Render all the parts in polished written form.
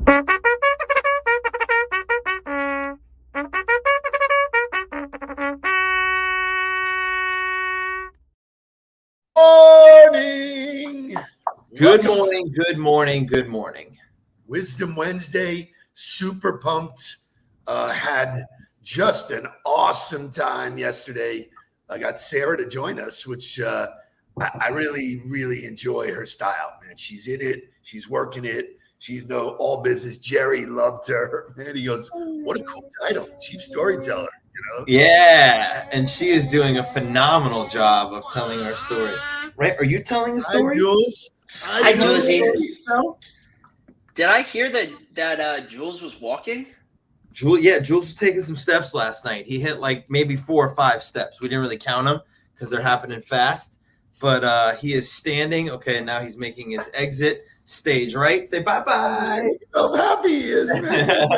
Morning. Good morning, good morning, good morning. Wisdom Wednesday, super pumped. Had just an awesome time yesterday. I got Sarah to join us, which I really, really enjoy her style, man. She's in it. She's working it. She's all business. Jerry loved her. Man, he goes, what a cool title, Chief Storyteller. Yeah, and she is doing a phenomenal job of telling our story. Right? Are you telling a story? Hi, Jules. Hi, Julesy. Did I hear that Jules was walking? Jules was taking some steps last night. He hit like maybe 4 or 5 steps. We didn't really count them because they're happening fast. But he is standing. Okay, now he's making his exit stage, right? Say bye-bye. I'm happy he is, man.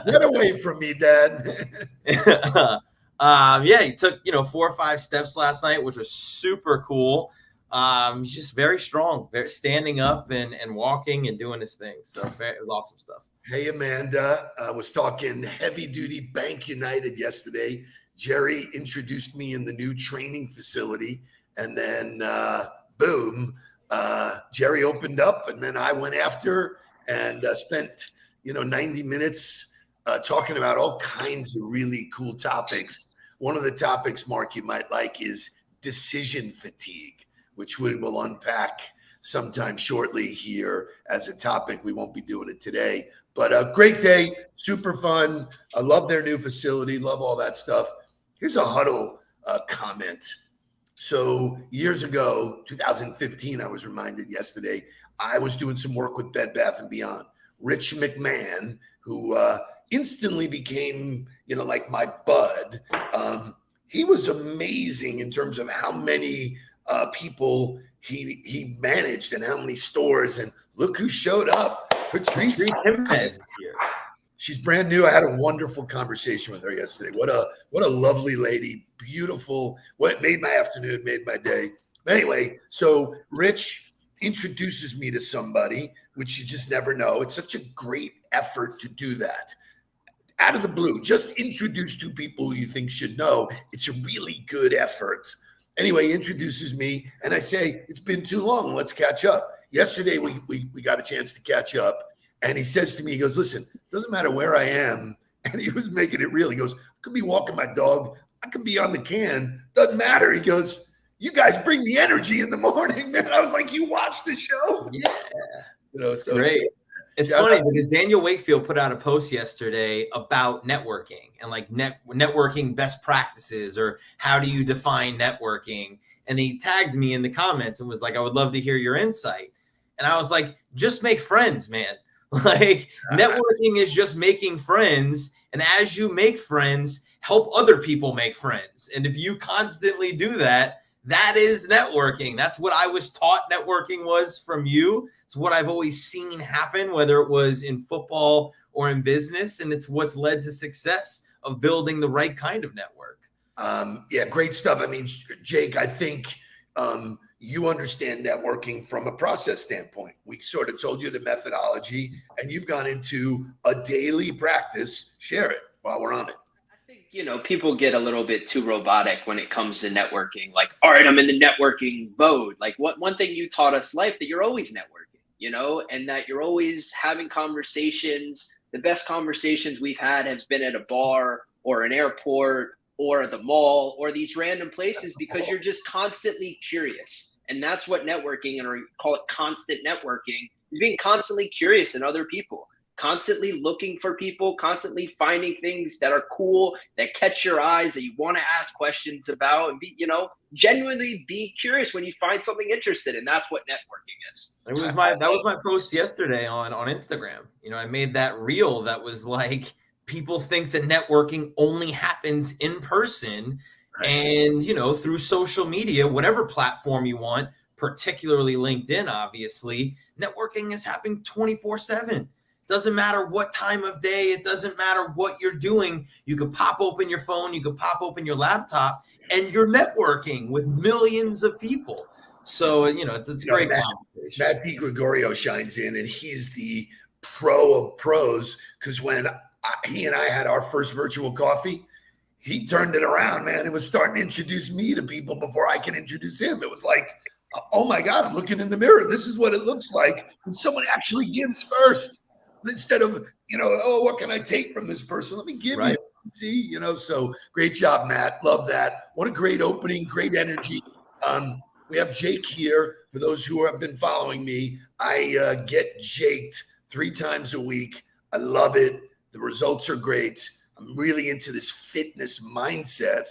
Get away from me, Dad. Yeah, he took 4 or 5 steps last night, which was super cool. He's just very strong, standing up and walking and doing his thing. So it was awesome stuff. Hey, Amanda, I was talking heavy duty Bank United yesterday. Jerry introduced me in the new training facility, and then boom, Jerry opened up, and then I went after and spent 90 minutes talking about all kinds of really cool topics. One of the topics, Mark, you might like is decision fatigue, which we will unpack sometime shortly here as a topic. We won't be doing it today, but a great day, super fun. I love their new facility, love all that stuff. Here's a Huddle comment. So years ago, 2015, I was reminded yesterday, I was doing some work with Bed Bath & Beyond. Rich McMahon, who instantly became, like my bud. He was amazing in terms of how many people he managed and how many stores. And look who showed up. Patrice Jimenez is here. She's brand new. I had a wonderful conversation with her yesterday. What a lovely lady. Beautiful. What made my afternoon, made my day. But anyway, so Rich introduces me to somebody, which you just never know. It's such a great effort to do that. Out of the blue, just introduce 2 people who you think should know. It's a really good effort. Anyway, he introduces me, and I say, it's been too long. Let's catch up. Yesterday, we got a chance to catch up, and he says to me, he goes, listen, doesn't matter where I am. And he was making it real. He goes, I could be walking my dog. I could be on the can. Doesn't matter. He goes, you guys bring the energy in the morning, man. I was like, you watch the show? Yeah. So great. It's funny because Daniel Wakefield put out a post yesterday about networking and like networking best practices, or how do you define networking? And he tagged me in the comments and was like, I would love to hear your insight. And I was like, just make friends, man. Like networking is just making friends. And as you make friends, help other people make friends. And if you constantly do that, that is networking. That's what I was taught networking was from you. It's what I've always seen happen, whether it was in football or in business. And it's what's led to success of building the right kind of network. Yeah, great stuff. I mean, Jake, I think you understand networking from a process standpoint. We sort of told you the methodology, and you've gone into a daily practice. Share it while we're on it. People get a little bit too robotic when it comes to networking. Like, all right, I'm in the networking mode. Like, one thing you taught us life, that you're always networking, and that you're always having conversations. The best conversations we've had has been at a bar or an airport or at the mall or these random places, because you're just constantly curious. And that's what networking, or call it constant networking, is being constantly curious in other people. Constantly looking for people, constantly finding things that are cool, that catch your eyes, that you want to ask questions about, and be, genuinely be curious when you find something interested. And that's what networking is. That was my post yesterday on Instagram. I made that reel that was like, people think that networking only happens in person, and through social media, whatever platform you want, particularly LinkedIn, obviously, networking is happening 24/7. Doesn't matter what time of day. It doesn't matter what you're doing. You could pop open your phone. You could pop open your laptop, and you're networking with millions of people. So, it's a great conversation. Matt DiGregorio shines in, and he's the pro of pros, because when he and I had our first virtual coffee, he turned it around, man. It was starting to introduce me to people before I can introduce him. It was like, oh my God, I'm looking in the mirror. This is what it looks like when someone actually gives first, instead of, oh, what can I take from this person? Let me give you. See, so great job, Matt. Love that. What a great opening, great energy. We have Jake here. For those who have been following me, I get jaked 3 times a week. I love it. The results are great. I'm really into this fitness mindset.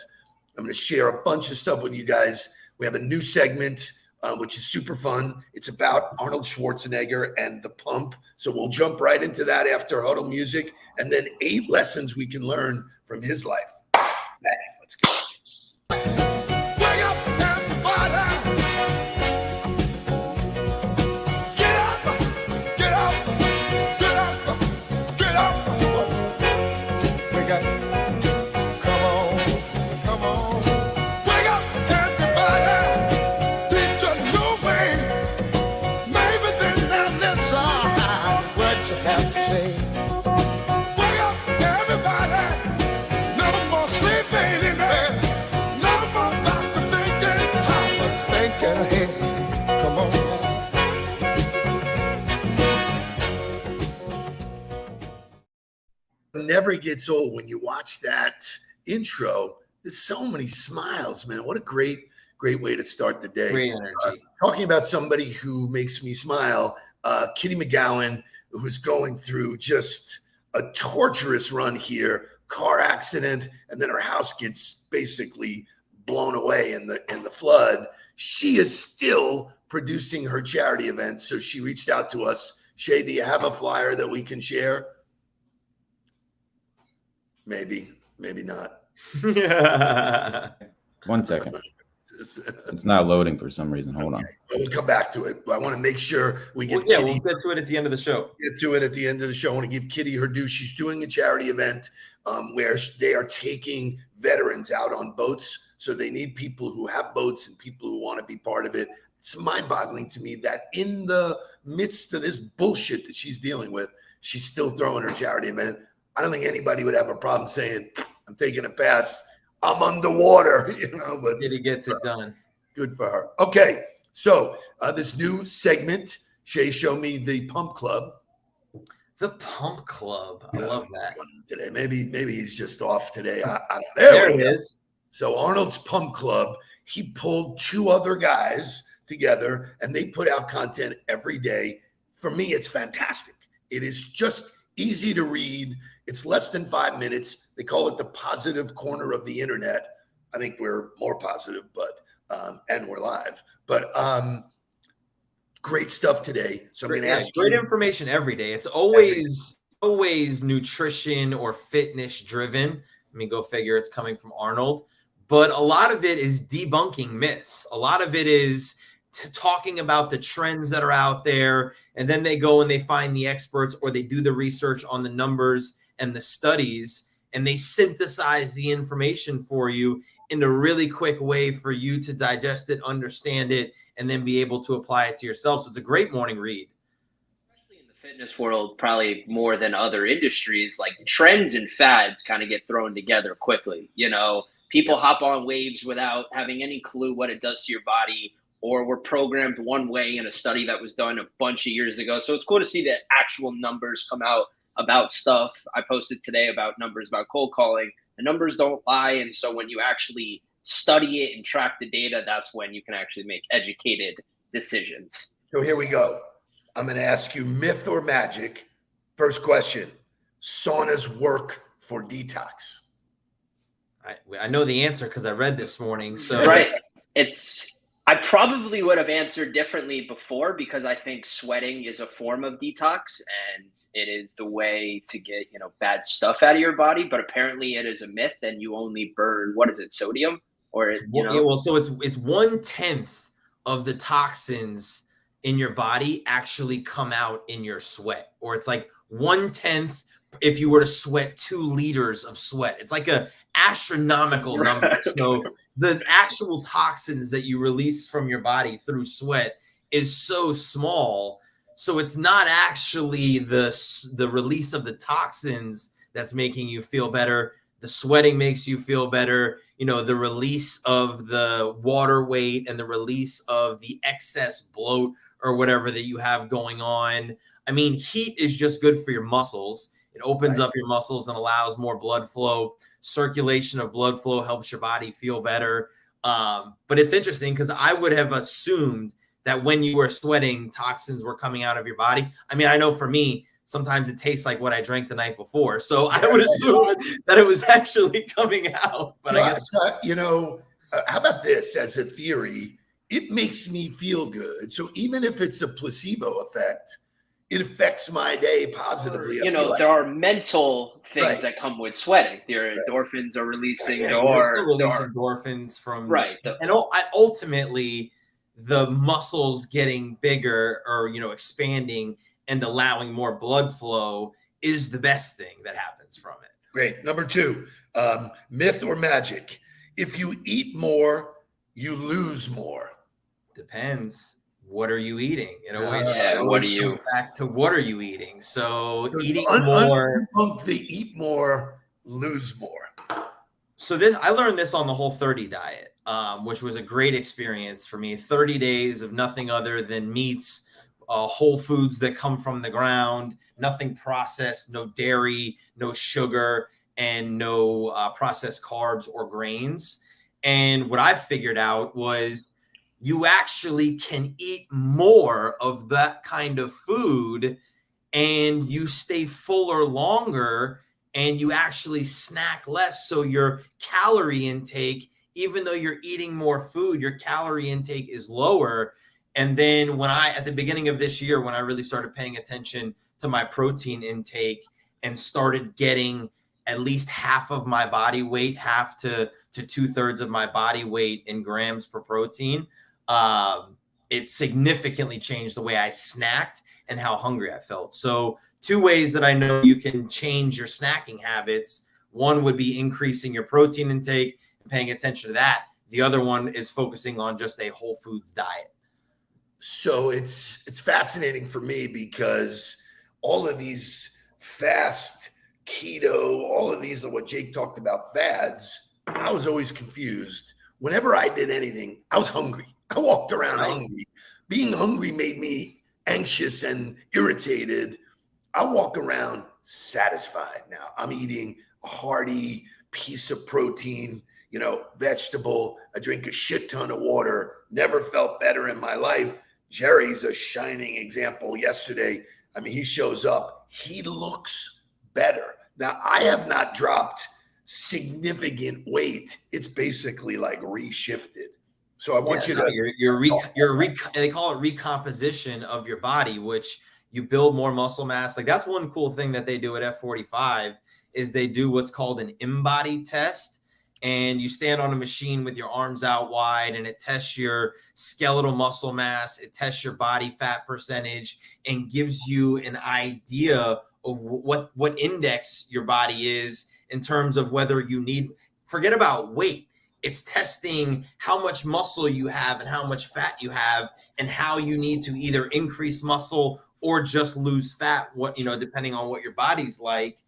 I'm going to share a bunch of stuff with you guys. We have a new segment, which is super fun. It's about Arnold Schwarzenegger and the pump. So we'll jump right into that after Huddle music, and then 8 lessons we can learn from his life. Bang, let's go. Wake up, everybody. Get up, get up, get up, get up. Wake up, come on, come on. Wake up, everybody. Teach a new way. Maybe then they'll listen what you have to say. Wake up, everybody. No more sleeping in bed. No more about to thinking, time of thinking ahead. Come on. It never gets old when you watch that intro. There's so many smiles, man. What a great way to start the day. Great energy. Talking about somebody who makes me smile, Kitty McGowan, who's going through just a torturous run here, car accident, and then her house gets basically blown away in the flood. She is still producing her charity event, so she reached out to us. Shay, do you have a flyer that we can share? Maybe not. Yeah. 1 second. It's not loading for some reason. Hold on. We'll come back to it. I want to make sure we get We'll get to it at the end of the show. Get to it at the end of the show. I want to give Kitty her due. She's doing a charity event where they are taking veterans out on boats. So they need people who have boats and people who want to be part of it. It's mind-boggling to me that in the midst of this bullshit that she's dealing with, she's still throwing her charity event. I don't think anybody would have a problem saying, I'm taking a pass. I'm underwater, but Kitty gets it done. Good for her. Okay, so this new segment, Shay, show me the Pump Club. The Pump Club. I love that. Today, maybe he's just off today. I don't know. There it is. So Arnold's Pump Club, he pulled 2 other guys together, and they put out content every day. For me, it's fantastic. It is just easy to read. It's less than 5 minutes. They call it the positive corner of the internet. I think we're more positive, but and we're live. But great stuff today. So I'm going to ask great information every day. It's always nutrition or fitness driven. I mean, go figure, it's coming from Arnold. But a lot of it is debunking myths. A lot of it is talking about the trends that are out there, and then they go and they find the experts, or they do the research on the numbers and the studies, and they synthesize the information for you in a really quick way for you to digest it, understand it, and then be able to apply it to yourself. So it's a great morning read. Especially in the fitness world, probably more than other industries, like trends and fads kind of get thrown together quickly. People hop on waves without having any clue what it does to your body, or were programmed one way in a study that was done a bunch of years ago. So it's cool to see that actual numbers come out about stuff. I posted today about numbers about cold calling. The numbers don't lie. And so when you actually study it and track the data, that's when you can actually make educated decisions. So here we go. I'm going to ask you myth or magic. First question, saunas work for detox? I know the answer because I read this morning. So right. I probably would have answered differently before, because I think sweating is a form of detox and it is the way to get, bad stuff out of your body. But apparently it is a myth, and you only burn, what is it, sodium? Or, well, so it's 1/10 of the toxins in your body actually come out in your sweat, or it's like 1/10 if you were to sweat 2 liters of sweat. It's like a astronomical number. So the actual toxins that you release from your body through sweat is so small. So it's not actually the release of the toxins that's making you feel better. The sweating makes you feel better. The release of the water weight and the release of the excess bloat or whatever that you have going on. I mean, heat is just good for your muscles. It opens up your muscles and allows more blood flow. Circulation of blood flow helps your body feel better. But it's interesting because I would have assumed that when you were sweating, toxins were coming out of your body. I mean, I know for me, sometimes it tastes like what I drank the night before. So I would assume that it was actually coming out. But I guess, how about this as a theory? It makes me feel good. So even if it's a placebo effect, it affects my day positively. There are mental things that come with sweating. Their endorphins are releasing. You're still releasing endorphins from and ultimately the muscles getting bigger or expanding and allowing more blood flow is the best thing that happens from it. Great. Number 2, myth or magic? If you eat more, you lose more. Depends. What are you eating? It always, comes back to what are you eating? So eating more. They eat more, lose more. So I learned this on the Whole30 diet, which was a great experience for me. 30 days of nothing other than meats, whole foods that come from the ground, nothing processed, no dairy, no sugar, and no processed carbs or grains. And what I figured out was you actually can eat more of that kind of food and you stay fuller longer and you actually snack less. So your calorie intake, even though you're eating more food, your calorie intake is lower. And then at the beginning of this year, when I really started paying attention to my protein intake and started getting at least half of my body weight, half to 2/3 of my body weight in grams per protein, it significantly changed the way I snacked and how hungry I felt. So 2 ways that I know you can change your snacking habits. One would be increasing your protein intake and paying attention to that. The other one is focusing on just a whole foods diet. So it's fascinating for me because all of these fast, keto, all of these are what Jake talked about, fads. I was always confused. Whenever I did anything, I was hungry. I walked around hungry. Being hungry made me anxious and irritated. I walk around satisfied now. I'm eating a hearty piece of protein, vegetable. I drink a shit ton of water. Never felt better in my life. Jerry's a shining example yesterday. I mean, he shows up. He looks better. Now, I have not dropped significant weight. It's basically like reshifted. So I want they call it recomposition of your body, which you build more muscle mass. Like that's one cool thing that they do at F45 is they do what's called an in-body test. And you stand on a machine with your arms out wide and it tests your skeletal muscle mass. It tests your body fat percentage and gives you an idea of what index your body is in terms of whether you need, forget about weight. It's testing how much muscle you have and how much fat you have and how you need to either increase muscle or just lose fat, depending on what your body's like.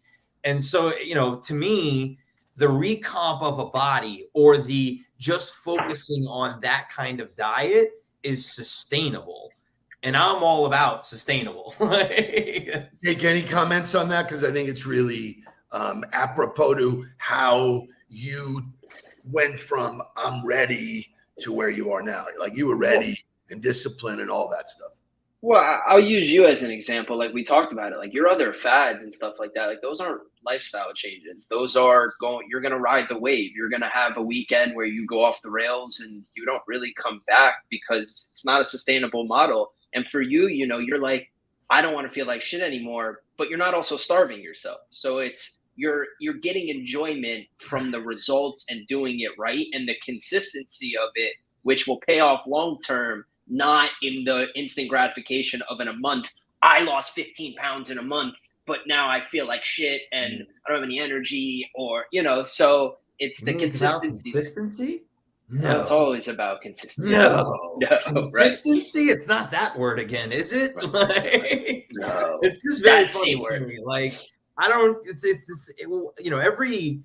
And so, to me, the recomp of a body or the just focusing on that kind of diet is sustainable. And I'm all about sustainable. Take any comments on that? Because I think it's really apropos to how you went from I'm ready to where you are now. Like you were ready and disciplined and all that stuff. Well, I'll use you as an example. Like we talked about it, like your other fads and stuff like that. Like those aren't lifestyle changes. Those are you're going to ride the wave. You're going to have a weekend where you go off the rails and you don't really come back because it's not a sustainable model. And for you, you're like, I don't want to feel like shit anymore, but you're not also starving yourself. So you're getting enjoyment from the results and doing it right and the consistency of it, which will pay off long-term, not in the instant gratification of in a month. I lost 15 pounds in a month, but now I feel like shit and I don't have any energy or, so it's the consistency. Consistency? No, it's always about consistency. No. Right? Consistency? It's not that word again, is it? Right. Like, No. it's just very That funny C to word. me. Like, I don't, it's this, you know, every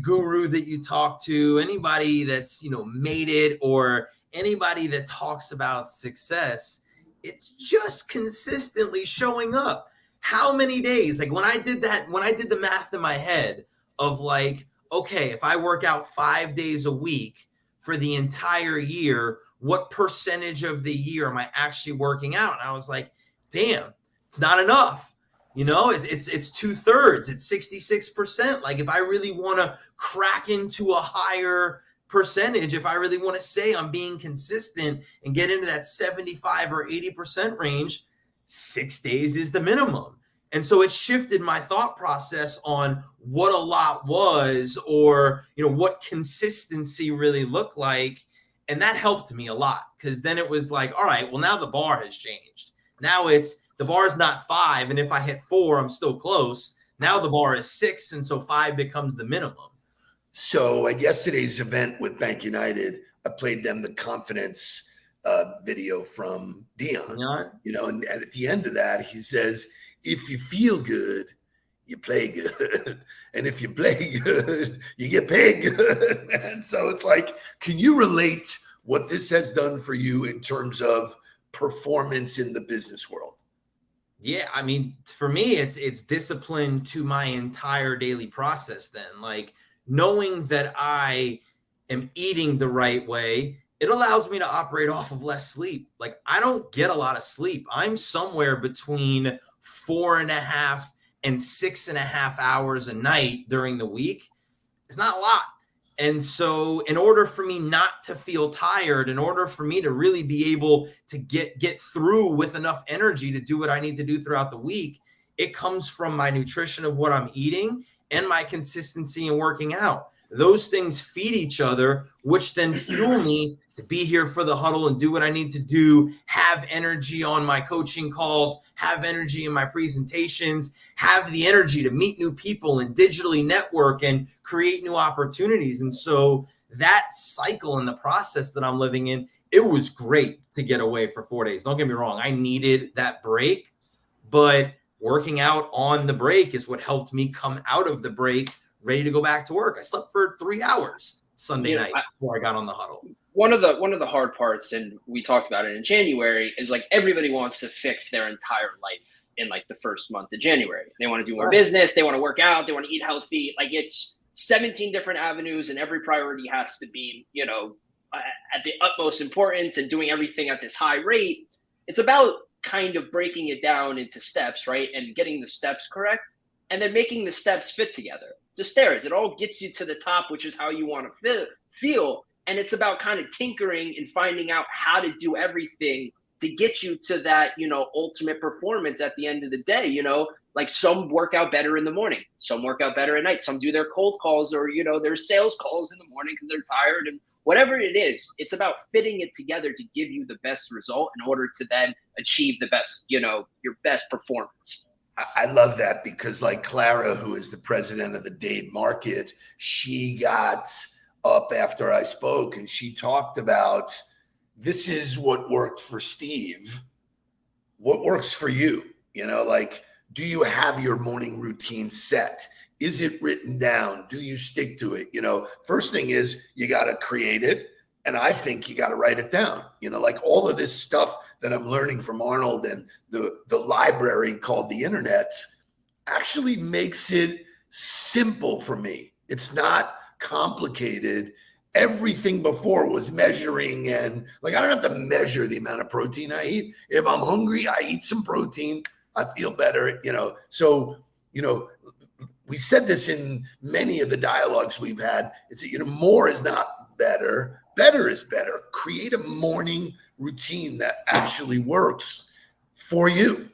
guru that you talk to, anybody that's, you know, made it, or anybody that talks about success, it's just consistently showing up. How many days? Like when I did the math in my head of like, okay, if I work out 5 days a week for the entire year, what percentage of the year am I actually working out? And I was like, damn, it's not enough. You know, it's 2/3, it's 66%. Like if I really want to crack into a higher percentage, if I really want to say I'm being consistent and get into that 75 or 80% range, 6 days is the minimum. And so it shifted my thought process on what a lot was, or, you know, what consistency really looked like. And that helped me a lot, because then it was like, all right, well, now the bar has changed. Now it's, the bar is not 5. And if I hit 4, I'm still close. Now the bar is 6. And so 5 becomes the minimum. So at yesterday's event with Bank United, I played them the confidence video from Dion. You know, and at the end of that, he says, if you feel good, you play good. And if you play good, you get paid good. And so it's like, can you relate what this has done for you in terms of performance in the business world? Yeah, I mean, for me, it's discipline to my entire daily process then. Like knowing that I am eating the right way, it allows me to operate off of less sleep. Like I don't get a lot of sleep. I'm somewhere between 4.5 and 6.5 hours a night during the week. It's not a lot. And so in order for me not to feel tired, in order for me to really be able to get through with enough energy to do what I need to do throughout the week, it comes from my nutrition of what I'm eating and my consistency in working out. Those things feed each other, which then fuel me to be here for the huddle and do what I need to do, have energy on my coaching calls, have energy in my presentations, have the energy to meet new people and digitally network and create new opportunities. And so that cycle and the process that I'm living in, it was great to get away for 4 days. Don't get me wrong. I needed that break, but working out on the break is what helped me come out of the break ready to go back to work. I slept for 3 hours Sunday night before I got on the huddle. One of the hard parts, and we talked about it in January, is like everybody wants to fix their entire life in like the first month of January. They want to do more business, they want to work out, they want to eat healthy. Like it's 17 different avenues, and every priority has to be, you know, at the utmost importance and doing everything at this high rate. It's about kind of breaking it down into steps, right? And getting the steps correct, and then making the steps fit together. The stairs, it all gets you to the top, which is how you want to feel. And it's about kind of tinkering and finding out how to do everything to get you to that, you know, ultimate performance at the end of the day. You know, like some work out better in the morning, some work out better at night, some do their cold calls or, you know, their sales calls in the morning because they're tired, and whatever it is, it's about fitting it together to give you the best result in order to then achieve the best, you know, your best performance. I love that, because like Clara, who is the president of the Dade market, she got up after I spoke and she talked about, this is what worked for Steve. What works for you? You know, like, do you have your morning routine set? Is it written down? Do you stick to it? You know, first thing is you got to create it. And I think you got to write it down. You know, like all of this stuff that I'm learning from Arnold and the library called the internet actually makes it simple for me. It's not complicated. Everything before was measuring, and like, I don't have to measure the amount of protein I eat. If I'm hungry, I eat some protein. I feel better, you know. So, you know, we said this in many of the dialogues we've had. It's, you know, more is not better. Better is better. Create a morning routine that actually works for you.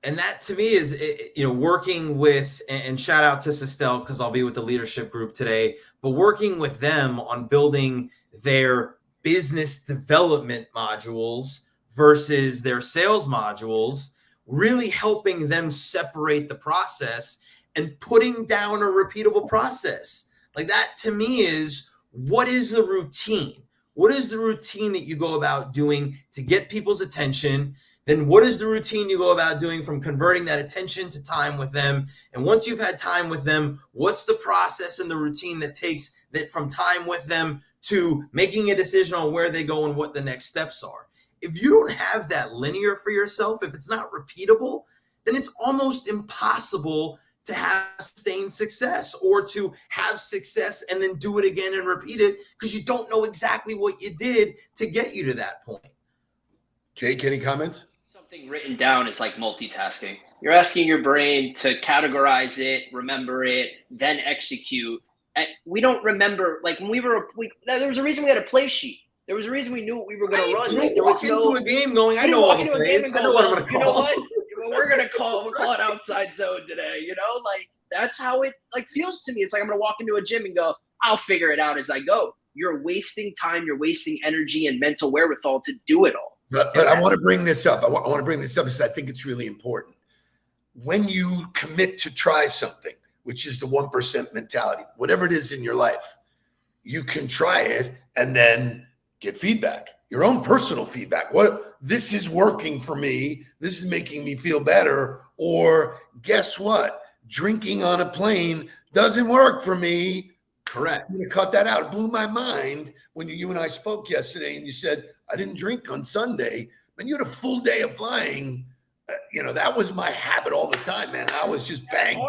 And that to me is, you know, working with, and shout out to Sistel, because I'll be with the leadership group today, but working with them on building their business development modules versus their sales modules, really helping them separate the process and putting down a repeatable process. Like that to me is, what is the routine? What is the routine that you go about doing to get people's attention? Then what is the routine you go about doing from converting that attention to time with them? And once you've had time with them, what's the process and the routine that takes that from time with them to making a decision on where they go and what the next steps are? If you don't have that linear for yourself, if it's not repeatable, then it's almost impossible to have sustained success or to have success and then do it again and repeat it because you don't know exactly what you did to get you to that point. Jake, any comments? Something written down is like multitasking. You're asking your brain to categorize it, remember it, then execute. And we don't remember, like when there was a reason we had a play sheet. There was a reason we knew what we were going to run. Like, there was into a game going, I know what I'm going to call. You know what? We'll call it outside zone today. You know, like that's how it like feels to me. It's like I'm going to walk into a gym and go, I'll figure it out as I go. You're wasting time. You're wasting energy and mental wherewithal to do it all. But I want to bring this up. I want to bring this up because I think it's really important. When you commit to try something, which is the 1% mentality, whatever it is in your life, you can try it and then get feedback, your own personal feedback. What this is working for me. This is making me feel better. Or guess what? Drinking on a plane doesn't work for me. Correct. I'm going to cut that out. It blew my mind when you and I spoke yesterday and you said, I didn't drink on Sunday. And you had a full day of flying. That was my habit all the time, man. I was just bang.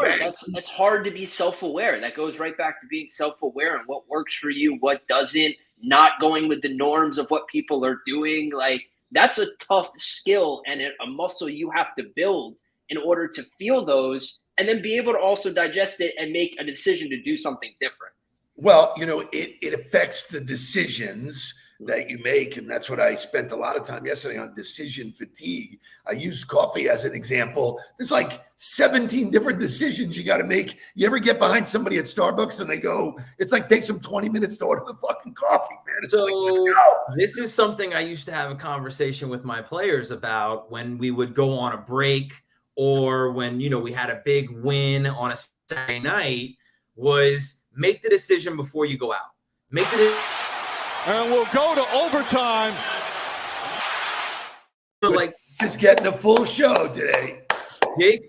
That's hard to be self-aware. That goes right back to being self-aware and what works for you, what doesn't, not going with the norms of what people are doing. Like that's a tough skill and a muscle you have to build in order to feel those and then be able to also digest it and make a decision to do something different. Well, it affects the decisions that you make. And that's what I spent a lot of time yesterday on, decision fatigue. I used coffee as an example. There's like 17 different decisions you got to make. You ever get behind somebody at Starbucks and they go, it's like takes them 20 minutes to order the fucking coffee, man. It's so like, let's go. This is something I used to have a conversation with my players about when we would go on a break or when, we had a big win on a Saturday night, was make the decision before you go out. Make the And we'll go to overtime. Like, just getting a full show today.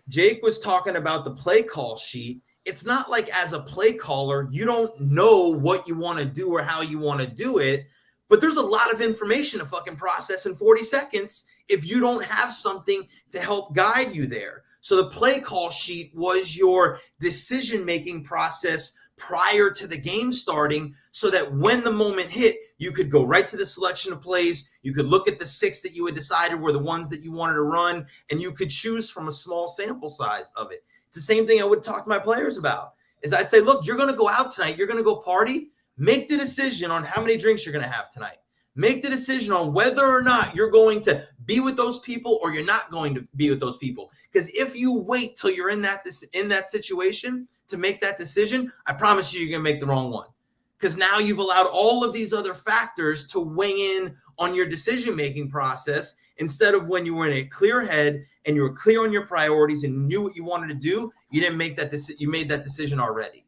Jake was talking about the play call sheet. It's not like as a play caller, you don't know what you want to do or how you want to do it, but there's a lot of information to fucking process in 40 seconds if you don't have something to help guide you there. So the play call sheet was your decision-making process prior to the game starting so that when the moment hit, you could go right to the selection of plays. You could look at the 6 that you had decided were the ones that you wanted to run, and you could choose from a small sample size of it. It's the same thing I would talk to my players about, is I'd say, look, you're going to go out tonight. You're going to go party. Make the decision on how many drinks you're going to have tonight. Make the decision on whether or not you're going to be with those people or you're not going to be with those people. Because if you wait till you're in that situation to make that decision, I promise you're going to make the wrong one. Because now you've allowed all of these other factors to weigh in on your decision-making process instead of when you were in a clear head and you were clear on your priorities and knew what you wanted to do, you didn't make that you made that decision already.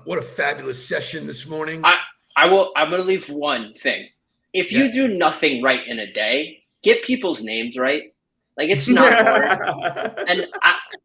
What a fabulous session this morning. I'm going to leave one thing. If you do nothing right in a day, get people's names right. Like, it's not hard. And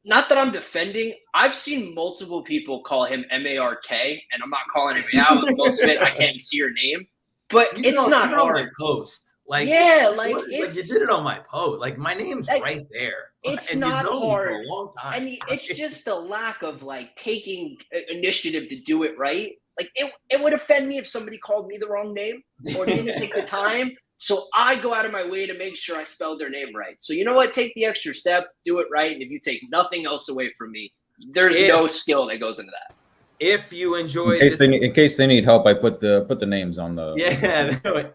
not that I'm defending. I've seen multiple people call him M-A-R-K, and I'm not calling him out. Most of it, I can't see your name. But it's not hard. On my post. Like, you did it on my post. Like, my name's right there. It's and not hard. For a long time. And it's just the lack of, like, taking initiative to do it right. Like, it would offend me if somebody called me the wrong name or didn't take the time. So I go out of my way to make sure I spelled their name right. So you know what? Take the extra step, do it right. And if you take nothing else away from me, there's no skill that goes into that. If you enjoyed in case they need help, I put the names on the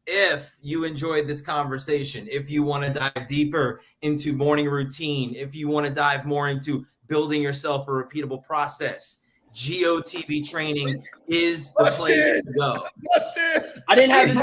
if you enjoyed this conversation, if you want to dive deeper into morning routine, if you want to dive more into building yourself a repeatable process, GOTV training is the place to go. I didn't have his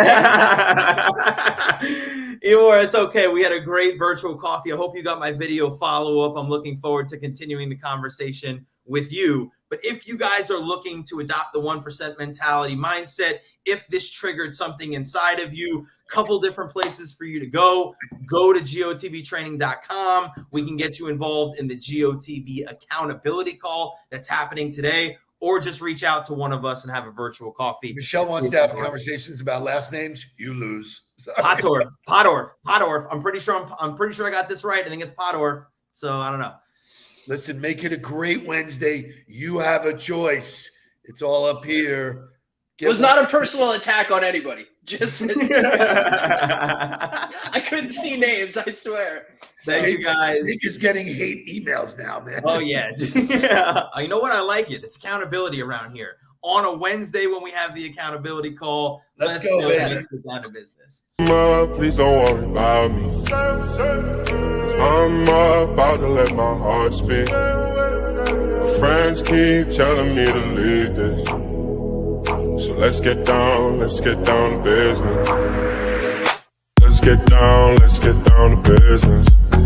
Eeyore, it's okay. We had a great virtual coffee. I hope you got my video follow-up. I'm looking forward to continuing the conversation with you. But if you guys are looking to adopt the 1% mentality mindset if this triggered something inside of you. Couple different places for you to go. Go to gotbtraining.com. We can get you involved in the GOTB accountability call that's happening today, or just reach out to one of us and have a virtual coffee. Michelle wants to have conversations about last names. You lose. Pottorff. I'm pretty sure I got this right. I think it's Pottorff. So I don't know. Listen, make it a great Wednesday. You have a choice. It's all up here. It was not a personal attack on anybody. Just I couldn't see names, I swear. Thank you guys. Nick is getting hate emails now, man. Oh yeah. Yeah. You know what? I like it. It's accountability around here. On a Wednesday when we have the accountability call, let's go, man. Let's get down to business. Please don't worry about me. I'm about to let my heart speak. My friends keep telling me to leave this. So let's get down to business. Let's get down to business.